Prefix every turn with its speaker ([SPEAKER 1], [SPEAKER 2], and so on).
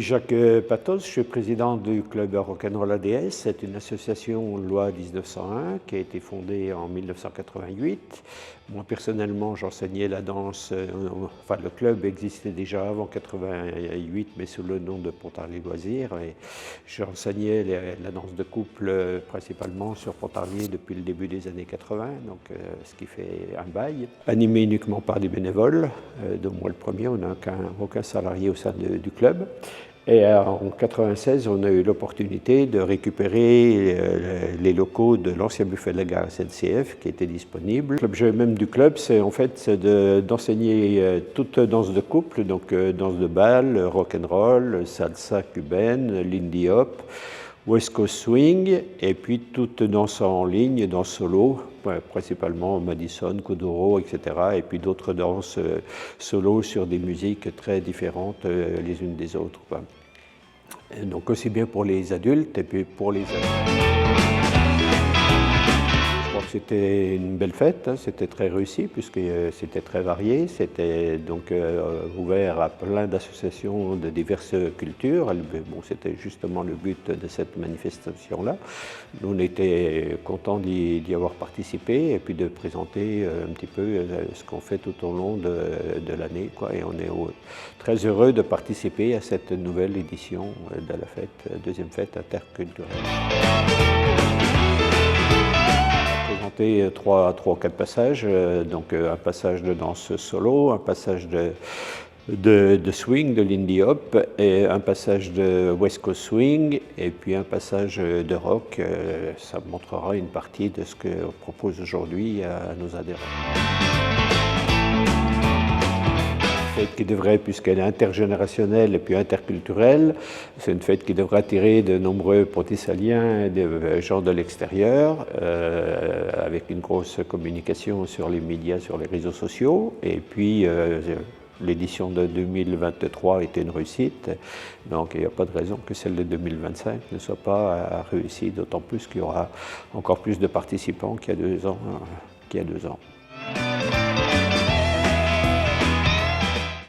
[SPEAKER 1] suis Jacques Patos, je suis président du club Rock'n'Roll ADS. C'est une association loi 1901 qui a été fondée en 1988. Moi personnellement j'enseignais la danse, enfin le club existait déjà avant 88 mais sous le nom de Pontarlier Loisirs et j'enseignais la danse de couple principalement sur Pontarlier depuis le début des années 80, donc ce qui fait un bail. Animé uniquement par des bénévoles, dont moi le premier, on n'a aucun salarié au sein du club. Et en 1996, on a eu l'opportunité de récupérer les locaux de l'ancien buffet de la gare SNCF qui était disponible. L'objet même du club, c'est en fait d'enseigner toute danse de couple, donc danse de bal, rock'n'roll, salsa cubaine, lindy hop, West Coast Swing, et puis toute danse en ligne, danse solo, principalement Madison, Kuduro, etc. Et puis d'autres danses solo sur des musiques très différentes les unes des autres. Donc aussi bien pour les adultes et puis pour les adultes. Je crois que c'était une belle fête, hein, c'était très réussi puisque c'était très varié, c'était donc ouvert à plein d'associations de diverses cultures. Bon, c'était justement le but de cette manifestation-là. Nous, on était contents d'y avoir participé et puis de présenter un petit peu ce qu'on fait tout au long de l'année, quoi. Et on est très heureux de participer à cette nouvelle édition de la fête, deuxième fête interculturelle. Présenter trois ou quatre passages, donc un passage de danse solo, un passage de swing, de lindy hop, et un passage de West Coast Swing, et puis un passage de rock. Ça montrera une partie de ce qu'on propose aujourd'hui à nos adhérents. Fête qui devrait, puisqu'elle est intergénérationnelle et puis interculturelle, c'est une fête qui devrait attirer de nombreux potentialiens, des gens de l'extérieur, avec une grosse communication sur les médias, sur les réseaux sociaux. Et puis, l'édition de 2023 était une réussite, donc il n'y a pas de raison que celle de 2025 ne soit pas réussie, d'autant plus qu'il y aura encore plus de participants qu'il y a 2 ans.